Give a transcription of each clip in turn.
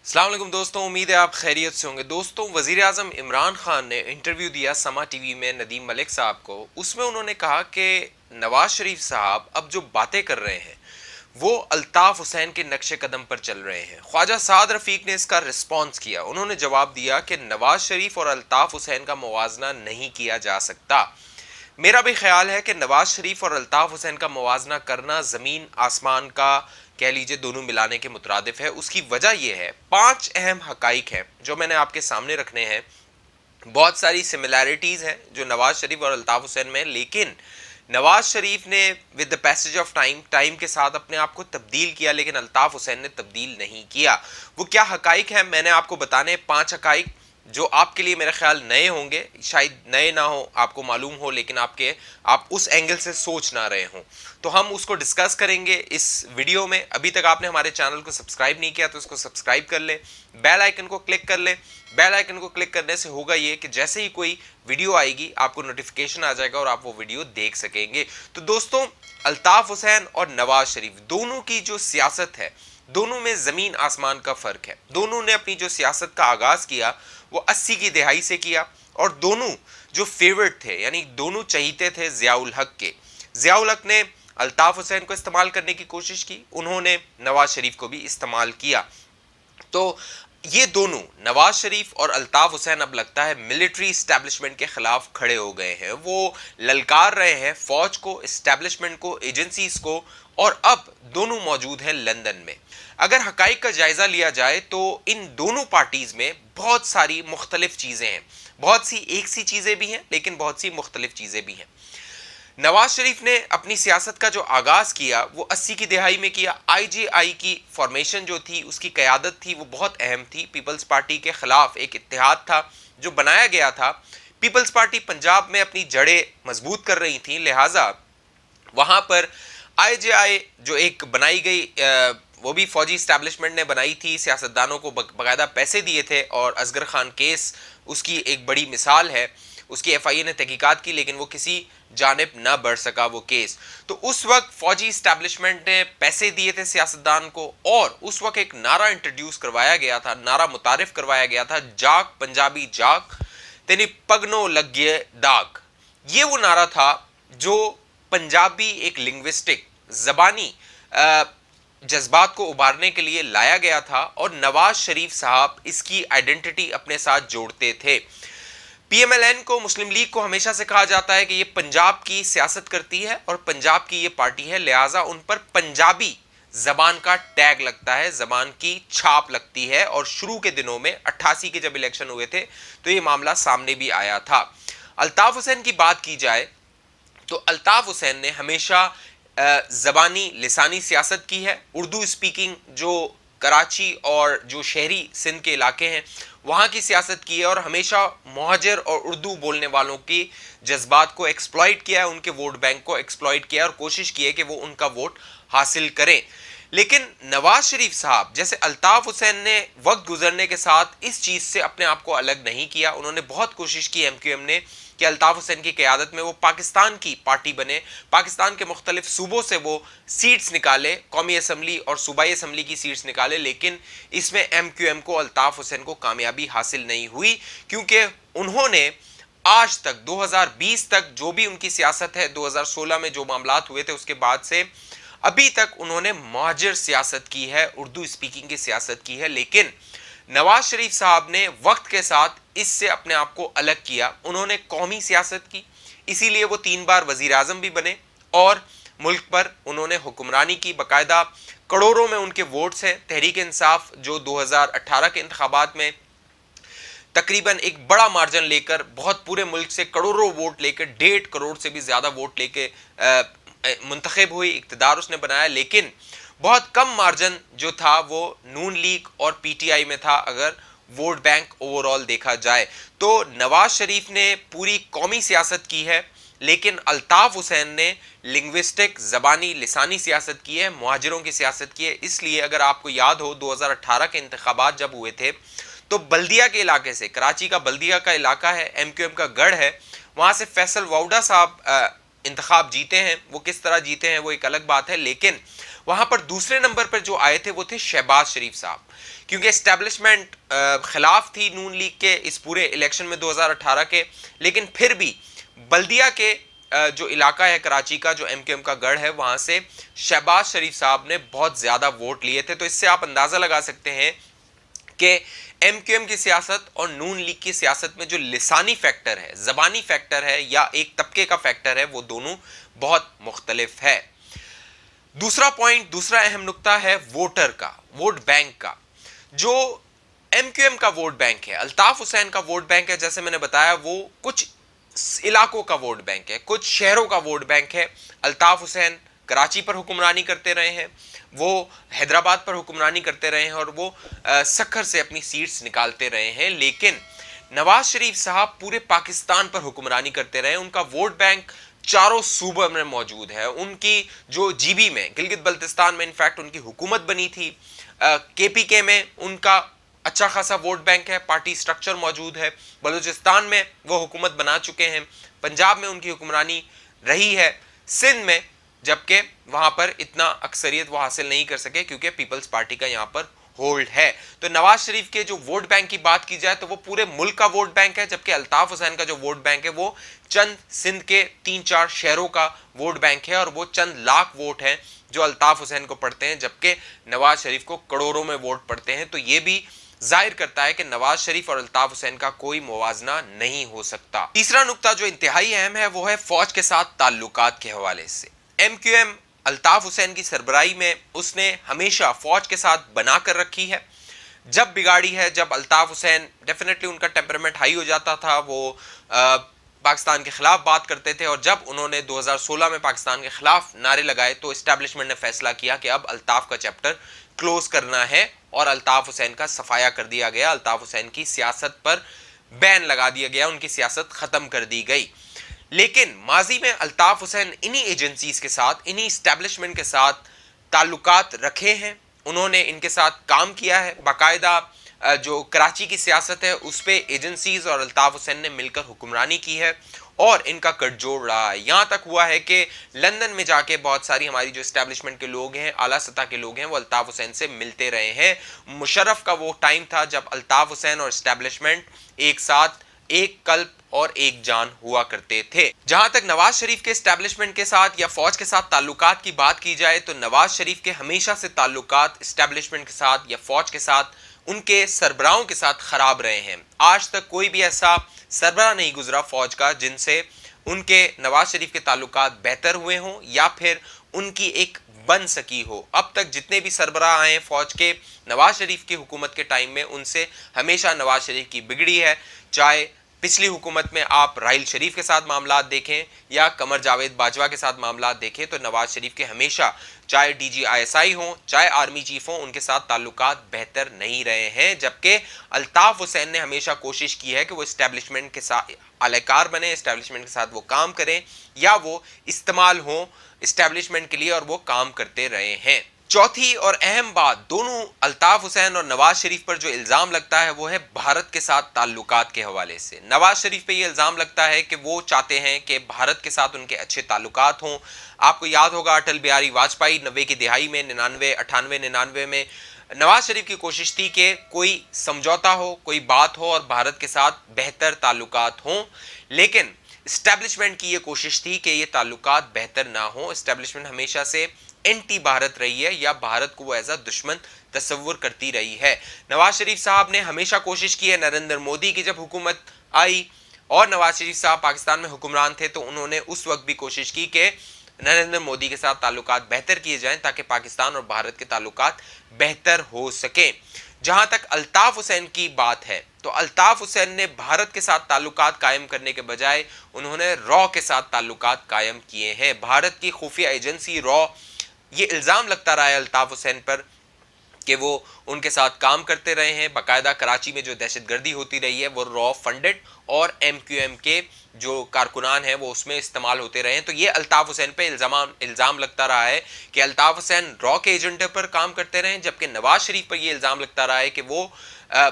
अस्सलाम वालेकुम दोस्तों, उम्मीद है आप खैरियत से होंगे। दोस्तों, वज़ीर आज़म इमरान खान ने इंटरव्यू दिया समा टीवी में नदीम मलिक साहब को। उसमें उन्होंने कहा कि नवाज शरीफ साहब अब जो बातें कर रहे हैं वो अल्ताफ़ हुसैन के नक्शे कदम पर चल रहे हैं। ख्वाजा साद रफ़ीक ने इसका रिस्पॉन्स किया। उन्होंने जवाब दिया कि नवाज शरीफ और अल्ताफ़ हुसैन का मुवाजना नहीं किया जा सकता। मेरा भी ख्याल है कि नवाज शरीफ और अल्ताफ़ हुसैन का मुवाजना करना ज़मीन आसमान का कह लीजिए दोनों मिलाने के मुतरादिफ है। उसकी वजह यह है, 5 अहम हकाइक हैं जो मैंने आपके सामने रखने हैं। बहुत सारी सिमिलैरिटीज़ हैं जो नवाज शरीफ और अल्ताफ़ हुसैन में, लेकिन नवाज शरीफ ने with the passage of time के साथ अपने आप को तब्दील किया, लेकिन अल्ताफ़ हुसैन ने तब्दील नहीं किया। वो क्या हकाइक हैं मैंने आपको बताने 5 हकाइक जो आपके लिए मेरे ख्याल नए होंगे, शायद नए ना हो, आपको मालूम हो, लेकिन आप उस एंगल से सोच ना रहे हों। तो हम उसको डिस्कस करेंगे इस वीडियो में। अभी तक आपने हमारे चैनल को सब्सक्राइब नहीं किया तो इसको सब्सक्राइब कर ले, बेल आइकन को क्लिक कर ले। बेल आइकन को क्लिक करने से होगा ये कि जैसे ही कोई वीडियो आएगी आपको नोटिफिकेशन आ जाएगा और आप वो वीडियो देख सकेंगे। तो दोस्तों, अल्ताफ़ हुसैन और नवाज शरीफ दोनों की जो सियासत है, दोनों में ज़मीन आसमान का फ़र्क है। दोनों ने अपनी जो सियासत का आगाज़ किया वो 80 की दहाई से किया, और दोनों जो फेवरेट थे, यानी दोनों चहीते थे ज़ियाउल हक के। ज़ियाउल हक ने अल्ताफ़ हुसैन को इस्तेमाल करने की कोशिश की, उन्होंने नवाज शरीफ को भी इस्तेमाल किया। तो ये दोनों, नवाज शरीफ और अल्ताफ़ हुसैन, अब लगता है मिलिट्री इस्टेब्लिशमेंट के खिलाफ खड़े हो गए हैं। वो ललकार रहे हैं फौज को, इस्टेब्लिशमेंट को, एजेंसीज को, और अब दोनों मौजूद हैं लंदन में। अगर हकाइक का जायजा लिया जाए तो इन दोनों पार्टीज में बहुत सारी मुख्तलिफ चीजें हैं। बहुत सी एक सी चीजें भी हैं, लेकिन बहुत सी मुख्तलिफ चीजें भी हैं। नवाज शरीफ ने अपनी सियासत का जो आगाज किया वो 80 की दिहाई में किया। आईजीआई की फॉर्मेशन जो थी, उसकी क़यादत थी, वो बहुत अहम थी। पीपल्स पार्टी के खिलाफ एक इत्तेहाद था जो बनाया गया था। पीपल्स पार्टी पंजाब में अपनी जड़ें मजबूत कर रही थी, लिहाजा वहां पर आईजीआई जो एक बनाई गई, वो भी फौजी इस्टेब्लिशमेंट ने बनाई थी, सियासतदानों को बाकायदा पैसे दिए थे, और असगर खान केस उसकी एक बड़ी मिसाल है। उसकी एफआईए ने तहकीकात की, लेकिन वो किसी जानिब ना बढ़ सका वो केस। तो उस वक्त फौजी इस्टेब्लिशमेंट ने पैसे दिए थे सियासतदान को, और उस वक्त एक नारा इंट्रोड्यूस करवाया गया था, नारा मुतारिफ करवाया गया था, जाग पंजाबी जाग तेनी पगनो लग गए दाग। ये वो नारा था जो पंजाबी एक लिंग्विस्टिक ज़बानी जज्बात को उभारने के लिए लाया गया था, और नवाज शरीफ साहब इसकी आइडेंटिटी अपने साथ जोड़ते थे। पीएमएलएन को, मुस्लिम लीग को हमेशा से कहा जाता है कि ये पंजाब की सियासत करती है और पंजाब की ये पार्टी है, लिहाजा उन पर पंजाबी जबान का टैग लगता है, जबान की छाप लगती है। और शुरू के दिनों में 88 के जब इलेक्शन हुए थे तो ये मामला सामने भी आया था। अल्ताफ़ हुसैन की बात की जाए तो अल्ताफ़ हुसैन ने हमेशा ज़बानी लिसानी सियासत की है। उर्दू स्पीकिंग जो कराची और जो शहरी सिंध के इलाके हैं वहाँ की सियासत की है, और हमेशा मुहाजिर और उर्दू बोलने वालों की जज्बात को एक्सप्लॉइट किया है, उनके वोट बैंक को एक्सप्लॉइट किया है, और कोशिश की है कि वो उनका वोट हासिल करें। लेकिन नवाज शरीफ साहब जैसे अल्ताफ़ हुसैन ने वक्त गुजरने के साथ इस चीज़ से अपने आप को अलग नहीं किया। उन्होंने बहुत कोशिश की एमक्यूएम ने कि अल्ताफ़ हुसैन की क़यादत में वो पाकिस्तान की पार्टी बने, पाकिस्तान के मुख्तलिफ सूबों से वो सीट्स निकाले, कौमी असम्बली और सूबाई असम्बली की सीट्स निकाले, लेकिन इसमें एमक्यूएम को, अल्ताफ़ हुसैन को कामयाबी हासिल नहीं हुई, क्योंकि उन्होंने आज तक 2020 तक जो भी उनकी सियासत है, 2016 में जो मामलात हुए थे उसके बाद से अभी तक उन्होंने मुहाजिर सियासत की है, उर्दू स्पीकिंग की सियासत की है। लेकिन नवाज शरीफ साहब ने वक्त के साथ इससे अपने आप को अलग किया। उन्होंने कौमी सियासत की, इसीलिए वो 3 बार वजीर आज़म भी बने, और मुल्क पर उन्होंने हुक्मरानी की। बाकायदा करोड़ों में उनके वोट्स हैं। तहरीक इंसाफ जो 2018 के इंतखाबात में तकरीबन एक बड़ा मार्जिन लेकर, बहुत पूरे मुल्क से करोड़ों वोट लेकर, 1.5 करोड़ से भी ज़्यादा वोट लेके मुंतखब हुई, इक़्तिदार उसने बनाया, लेकिन बहुत कम मार्जिन जो था वो नून लीग और पीटीआई में था अगर वोट बैंक ओवरऑल देखा जाए। तो नवाज शरीफ ने पूरी कौमी सियासत की है, लेकिन अल्ताफ़ हुसैन ने लिंग्विस्टिक ज़बानी लिसानी सियासत की है, मुहाजिरों की सियासत की है। इसलिए अगर आपको याद हो 2018 के इंतखाबात जब हुए थे तो बल्दिया के इलाके से, कराची का बल्दिया का इलाका है, एमक्यूएम का गढ़ है, वहाँ से फैसल वाउडा साहब इंतखाब जीते हैं। वो किस तरह जीते हैं वो एक अलग बात है, लेकिन वहां पर दूसरे नंबर पर जो आए थे वो थे शहबाज शरीफ साहब, क्योंकि एस्टेब्लिशमेंट खिलाफ थी नून लीग के इस पूरे इलेक्शन में 2018 के, लेकिन फिर भी बल्दिया के जो इलाका है कराची का, जो एमक्यूएम का गढ़ है, वहां से शहबाज शरीफ साहब ने बहुत ज्यादा वोट लिए थे। तो इससे आप अंदाजा लगा सकते हैं कि एमक्यूएम की सियासत और नून लीग की सियासत में जो लिसानी फैक्टर है, जबानी फैक्टर है या एक तबके का फैक्टर है, वो दोनों बहुत मुख्तलिफ है। दूसरा पॉइंट, दूसरा अहम नुक्ता है वोटर का, वोट बैंक का। जो एमक्यूएम का वोट बैंक है, अल्ताफ हुसैन का वोट बैंक है, जैसे मैंने बताया वो कुछ इलाकों का वोट बैंक है, कुछ शहरों का वोट बैंक है। अल्ताफ हुसैन कराची पर हुक्मरानी करते रहे हैं, वो हैदराबाद पर हुक्मरानी करते रहे हैं और वो सक्खर से अपनी सीट्स निकालते रहे हैं, लेकिन नवाज शरीफ साहब पूरे पाकिस्तान पर हुक्मरानी करते रहे। उनका वोट बैंक चारों सूबों में मौजूद है। उनकी जो जीबी में, गिलगित बल्तिस्तान में इनफैक्ट उनकी हुकूमत बनी थी, केपीके में उनका अच्छा खासा वोट बैंक है, पार्टी स्ट्रक्चर मौजूद है, बलूचिस्तान में वो हुकूमत बना चुके हैं, पंजाब में उनकी हुक्मरानी रही है, सिंध में जबकि वहां पर इतना अक्सरियत वो हासिल नहीं कर सके क्योंकि पीपल्स पार्टी का यहां पर होल्ड है। तो नवाज शरीफ के जो वोट बैंक की बात की जाए तो वो पूरे मुल्क का वोट बैंक है, जबकि अल्ताफ हुसैन का जो वोट बैंक है वो चंद सिंध के 3-4 शहरों का वोट बैंक है और वो चंद लाख वोट हैं जो अल्ताफ हुसैन को पड़ते हैं, जबकि नवाज शरीफ को करोड़ों में वोट पड़ते हैं। तो ये भी जाहिर करता है कि नवाज शरीफ और अल्ताफ हुसैन का कोई मुवाजना नहीं हो सकता। तीसरा नुक्ता जो इंतहाई अहम है वो है फौज के साथ ताल्लुकात के हवाले से। एमक्यूएम अल्ताफ हुसैन की सरबराही में उसने हमेशा फौज के साथ बनाकर रखी है। जब बिगाड़ी है, जब अल्ताफ हुसैन, डेफिनेटली उनका टेम्परामेंट हाई हो जाता था, वो पाकिस्तान के खिलाफ बात करते थे, और जब उन्होंने 2016 में पाकिस्तान के खिलाफ नारे लगाए तो एस्टेब्लिशमेंट ने फैसला किया कि अब अल्ताफ का चैप्टर क्लोज करना है और अल्ताफ हुसैन का सफाया कर दिया गया। अल्ताफ हुसैन की सियासत पर बैन लगा दिया गया, उनकी सियासत खत्म कर दी गई। लेकिन माजी में अल्ताफ हुसैन इन्हीं एजेंसीज के साथ, इन्हीं एस्टेब्लिशमेंट के साथ ताल्लुकात रखे हैं, उन्होंने इनके साथ काम किया है। बाकायदा जो कराची की सियासत है उस पे एजेंसीज और अल्ताफ हुसैन ने मिलकर हुक्मरानी की है और इनका गठजोड़ रहा है। यहाँ तक हुआ है कि लंदन में जाके बहुत सारी हमारी जो एस्टेब्लिशमेंट के लोग हैं, आला सतह के लोग हैं, वो अल्ताफ हुसैन से मिलते रहे हैं। मुशर्रफ का वो टाइम था जब अल्ताफ हुसैन और एस्टेब्लिशमेंट एक साथ, एक कल्ब और एक जान हुआ करते थे। जहां तक नवाज शरीफ के एस्टेब्लिशमेंट के साथ या फौज के साथ ताल्लुकात की बात की जाए तो नवाज शरीफ के हमेशा से ताल्लुकात एस्टेब्लिशमेंट के साथ या फौज के साथ, उनके सरबराहों के साथ खराब रहे हैं। आज तक कोई भी ऐसा सरबराह नहीं गुजरा फौज का जिनसे उनके नवाज शरीफ के ताल्लुकात बेहतर हुए हों या फिर उनकी एक बन सकी हो। अब तक जितने भी सरबराह आए फौज के नवाज शरीफ की हुकूमत के टाइम में, उनसे हमेशा नवाज शरीफ की बिगड़ी है। चाहे पिछली हुकूमत में आप राहिल शरीफ के साथ मामला देखें या कमर जावेद बाजवा के साथ मामला देखें तो नवाज शरीफ के हमेशा, चाहे DGISI हो, चाहे आर्मी चीफ हो, उनके साथ ताल्लुकात बेहतर नहीं रहे हैं। जबकि अल्ताफ हुसैन ने हमेशा कोशिश की है कि वो एस्टेब्लिशमेंट के साथ अहलकार बने, एस्टेब्लिशमेंट के साथ वो काम करें या वो इस्तेमाल हो एस्टेब्लिशमेंट के लिए, और वो काम करते रहे हैं। चौथी और अहम बात, दोनों अल्ताफ हुसैन और नवाज शरीफ पर जो इल्ज़ाम लगता है वो है भारत के साथ ताल्लुकात के हवाले से। नवाज शरीफ पे ये इल्ज़ाम लगता है कि वो चाहते हैं कि भारत के साथ उनके अच्छे ताल्लुकात हों। आपको याद होगा अटल बिहारी वाजपेयी 90 की दिहाई में, 99 में नवाज शरीफ की कोशिश थी कि कोई समझौता हो, कोई बात हो और भारत के साथ बेहतर ताल्लुकात हों, लेकिन एस्टेब्लिशमेंट की ये कोशिश थी कि ये ताल्लुकात बेहतर ना हो। एस्टेब्लिशमेंट हमेशा से एंटी भारत रही है या भारत को वो एज अ दुश्मन तस्वुर करती रही है। नवाज शरीफ साहब ने हमेशा कोशिश की है, नरेंद्र मोदी की जब हुकूमत आई और नवाज शरीफ साहब पाकिस्तान में हुक्मरान थे तो उन्होंने उस वक्त भी कोशिश की कि नरेंद्र मोदी के साथ ताल्लुकात बेहतर किए जाएं ताकि पाकिस्तान और भारत के ताल्लुकात बेहतर हो सके। जहां तक अल्ताफ हुसैन की बात है तो अल्ताफ हुसैन ने भारत के साथ ताल्लुकात कायम करने के बजाय उन्होंने रॉ के साथ ताल्लुकात कायम किए हैं। भारत की खुफिया एजेंसी रॉ, ये इल्ज़ाम लगता रहा है अल्ताफ हुसैन पर कि वो उनके साथ काम करते रहे हैं। बाकायदा कराची में जो दहशतगर्दी होती रही है वो रॉ फंडेड और MQM के जो कारकुनान हैं वो उसमें इस्तेमाल होते रहे हैं। तो ये अल्ताफ हुसैन पे इल्ज़ाम लगता रहा है कि अल्ताफ हुसैन रॉ के एजेंडे पर काम करते रहे, जबकि नवाज शरीफ पर ये इल्ज़ाम लगता रहा है कि वो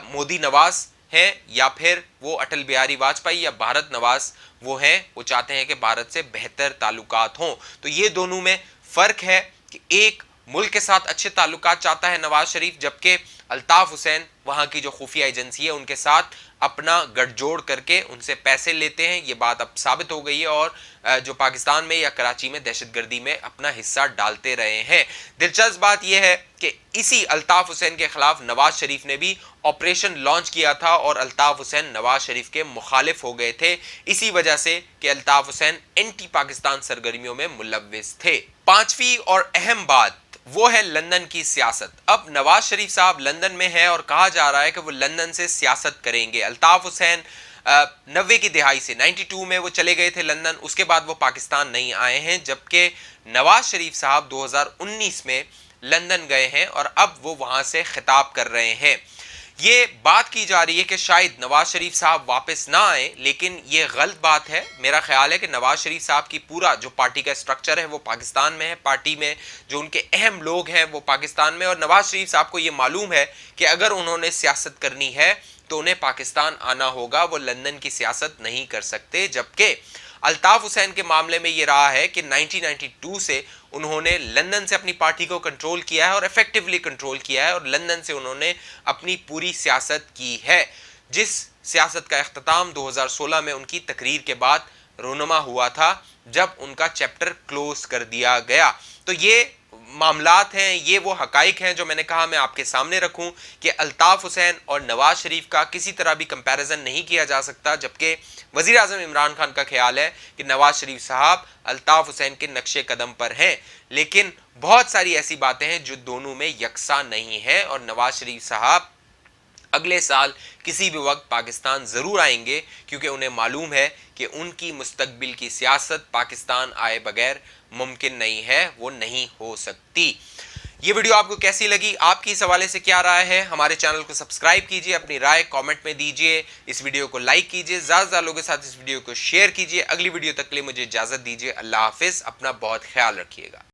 मोदी नवाज हैं या फिर वो अटल बिहारी वाजपेयी या भारत नवाज वो हैं, वो चाहते हैं कि भारत से बेहतर ताल्लुकात हों। तो ये दोनों में फ़र्क है कि एक मुल्क के साथ अच्छे ताल्लुकात चाहता है नवाज शरीफ, जबकि अल्ताफ हुसैन वहां की जो खुफिया एजेंसी है उनके साथ अपना गठजोड़ करके उनसे पैसे लेते हैं। ये बात अब साबित हो गई है और जो पाकिस्तान में या कराची में दहशतगर्दी में अपना हिस्सा डालते रहे हैं। दिलचस्प बात यह है कि इसी अल्ताफ हुसैन के खिलाफ नवाज शरीफ ने भी ऑपरेशन लॉन्च किया था और अल्ताफ हुसैन नवाज शरीफ के मुखालिफ हो गए थे, इसी वजह से कि अल्ताफ हुसैन एंटी पाकिस्तान सरगर्मियों में मुलव्विस थे। पांचवी और अहम बात वो है लंदन की सियासत। अब नवाज शरीफ साहब लंदन में है और कहा जा रहा है कि वो लंदन से सियासत करेंगे। अल्ताफ हुसैन 90 की दिहाई से 92 में वो चले गए थे लंदन, उसके बाद वो पाकिस्तान नहीं आए हैं, जबकि नवाज शरीफ साहब 2019 में लंदन गए हैं और अब वो वहां से खिताब कर रहे हैं। ये बात की जा रही है कि शायद नवाज शरीफ साहब वापस ना आए, लेकिन ये गलत बात है। मेरा ख्याल है कि नवाज शरीफ साहब की पूरा जो पार्टी का स्ट्रक्चर है वो पाकिस्तान में है, पार्टी में जो उनके अहम लोग हैं वो पाकिस्तान में, और नवाज शरीफ साहब को ये मालूम है कि अगर उन्होंने सियासत करनी है तो उन्हें पाकिस्तान आना होगा, वो लंदन की सियासत नहीं कर सकते। जबकि अल्ताफ हुसैन के मामले में ये रहा है कि 1992 से उन्होंने लंदन से अपनी पार्टी को कंट्रोल किया है और इफेक्टिवली कंट्रोल किया है और लंदन से उन्होंने अपनी पूरी सियासत की है, जिस सियासत का इख्तिताम 2016 में उनकी तकरीर के बाद रोनमा हुआ था, जब उनका चैप्टर क्लोज कर दिया गया। तो ये मामलात हैं, ये वो हकाइक हैं जो मैंने कहा मैं आपके सामने रखूं कि अल्ताफ हुसैन और नवाज शरीफ का किसी तरह भी कंपैरिजन नहीं किया जा सकता, जबकि वज़ीर आज़म इमरान खान का ख्याल है कि नवाज शरीफ साहब अल्ताफ हुसैन के नक्शे कदम पर हैं। लेकिन बहुत सारी ऐसी बातें हैं जो दोनों में यकसा नहीं है और नवाज शरीफ साहब अगले साल किसी भी वक्त पाकिस्तान ज़रूर आएंगे, क्योंकि उन्हें मालूम है कि उनकी मुस्तकबिल की सियासत पाकिस्तान आए बगैर मुमकिन नहीं है, वो नहीं हो सकती। ये वीडियो आपको कैसी लगी, आपकी इस हवाले से क्या राय है? हमारे चैनल को सब्सक्राइब कीजिए, अपनी राय कमेंट में दीजिए, इस वीडियो को लाइक कीजिए, ज़्यादा लोगों के साथ इस वीडियो को शेयर कीजिए। अगली वीडियो तक के लिए मुझे इजाज़त दीजिए। अल्लाह हाफिज़, अपना बहुत ख्याल रखिएगा।